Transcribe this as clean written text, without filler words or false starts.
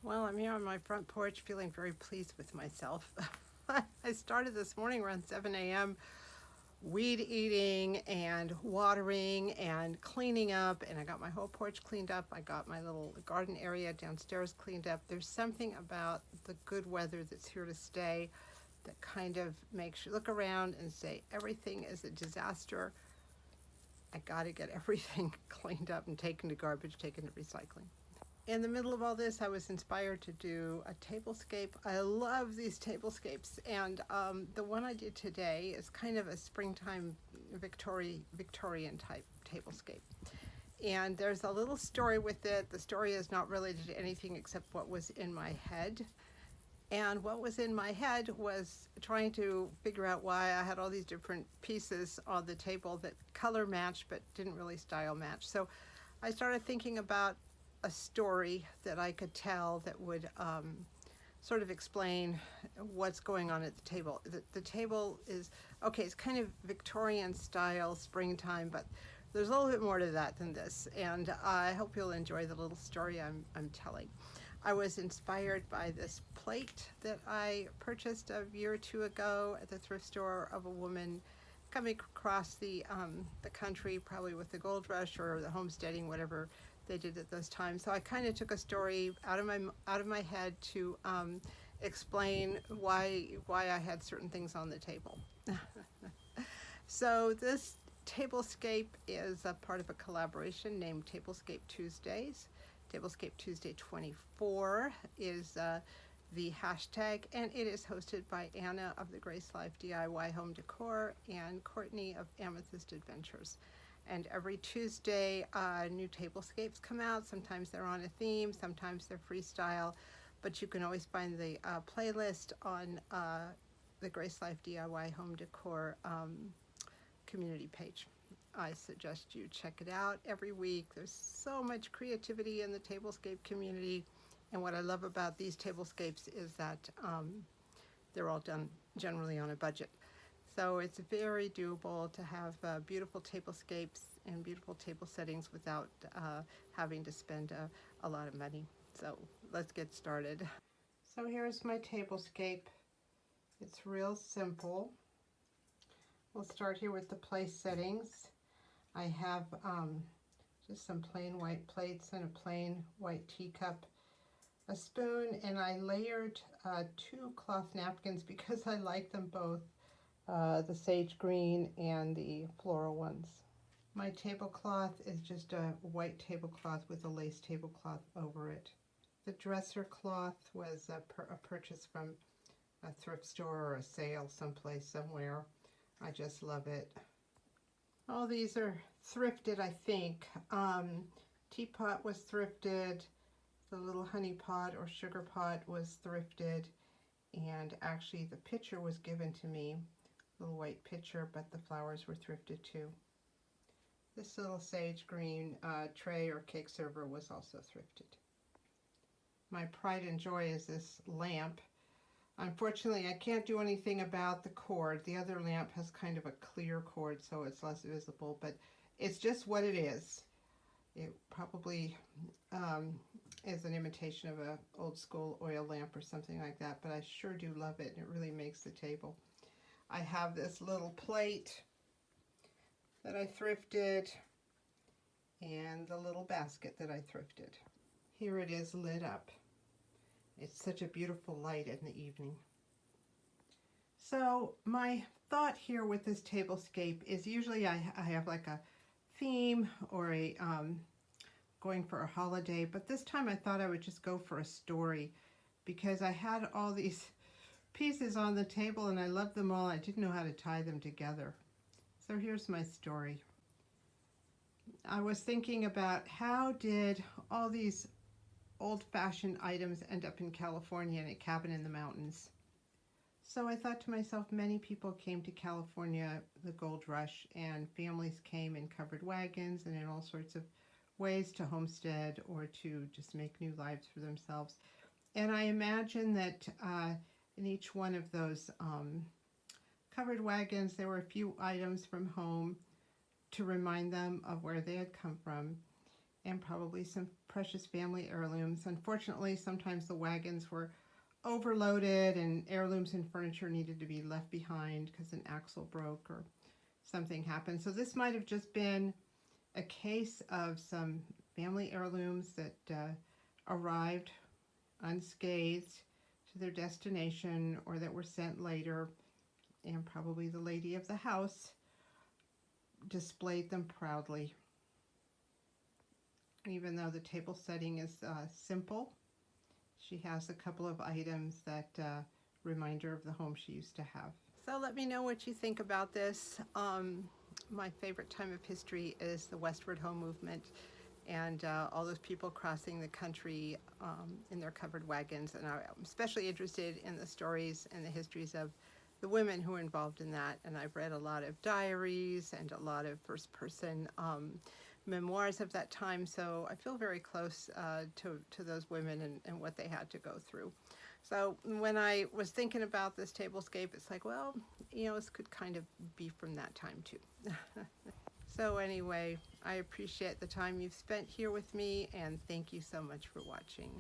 Well, I'm here on my front porch feeling very pleased with myself. I started this morning around 7 a.m. weed eating and watering and cleaning up, and I got my whole porch cleaned up. I got my little garden area downstairs cleaned up. There's something about the good weather that's here to stay that kind of makes you look around and say everything is a disaster. I got to get everything cleaned up and taken to garbage, taken to recycling. In the middle of all this, I was inspired to do a tablescape. I love these tablescapes, and the one I did today is kind of a springtime Victorian type tablescape. And there's a little story with it. The story is not related to anything except what was in my head. And what was in my head was trying to figure out why I had all these different pieces on the table that color matched but didn't really style match. So I started thinking about a story that I could tell that would sort of explain what's going on at the table. The table is, okay, it's kind of Victorian style springtime, but there's a little bit more to that than this, and I hope you'll enjoy the little story I'm telling. I was inspired by this plate that I purchased a year or two ago at the thrift store of a woman coming across the country, probably with the gold rush or the homesteading, whatever they did at those times. So I kind of took a story out of my head to explain why I had certain things on the table. So this tablescape is a part of a collaboration named Tablescape Tuesdays. Tablescape Tuesday 24 is the hashtag, and it is hosted by Anna of the Grace Life DIY Home Decor and Courtney of Amethyst Adventures. And every Tuesday, new tablescapes come out. Sometimes they're on a theme, sometimes they're freestyle, but you can always find the playlist on the Grace Life DIY Home Decor community page. I suggest you check it out every week. There's so much creativity in the tablescape community, and what I love about these tablescapes is that they're all done generally on a budget. So it's very doable to have beautiful tablescapes and beautiful table settings without having to spend a lot of money. So let's get started. So here's my tablescape. It's real simple. We'll start here with the place settings. I have just some plain white plates and a plain white teacup, a spoon, and I layered 2 cloth napkins because I like them both. The sage green and the floral ones. My tablecloth is just a white tablecloth with a lace tablecloth over it. The dresser cloth was a purchase from a thrift store or a sale someplace, somewhere. I just love it. All these are thrifted, I think. Teapot was thrifted. The little honey pot or sugar pot was thrifted. And actually the pitcher was given to me. Little white pitcher, but the flowers were thrifted too. This little sage green tray or cake server was also thrifted. My pride and joy is this lamp. Unfortunately, I can't do anything about the cord. The other lamp has kind of a clear cord, so it's less visible, but it's just what it is. It probably is an imitation of an old school oil lamp or something like that, but I sure do love it, and it really makes the table. I have this little plate that I thrifted and the little basket that I thrifted. Here it is lit up. It's such a beautiful light in the evening. So my thought here with this tablescape is usually I have like a theme or a going for a holiday, but this time I thought I would just go for a story because I had all these pieces on the table and I loved them all. I didn't know how to tie them together. So here's my story. I was thinking about how did all these old-fashioned items end up in California in a cabin in the mountains. So I thought to myself, many people came to California, the gold rush, and families came in covered wagons and in all sorts of ways to homestead or to just make new lives for themselves. And I imagine that in each one of those covered wagons, there were a few items from home to remind them of where they had come from, and probably some precious family heirlooms. Unfortunately, sometimes the wagons were overloaded and heirlooms and furniture needed to be left behind because an axle broke or something happened. So this might have just been a case of some family heirlooms that arrived unscathed to their destination or that were sent later, and probably the lady of the house displayed them proudly. Even though the table setting is simple, she has a couple of items that remind her of the home she used to have. So let me know what you think about this. My favorite time of history is the Westward Home Movement and all those people crossing the country in their covered wagons. And I'm especially interested in the stories and the histories of the women who were involved in that. And I've read a lot of diaries and a lot of first-person memoirs of that time, so I feel very close to those women and what they had to go through. So when I was thinking about this tablescape, it's like, well, you know, this could kind of be from that time too. So anyway, I appreciate the time you've spent here with me, and thank you so much for watching.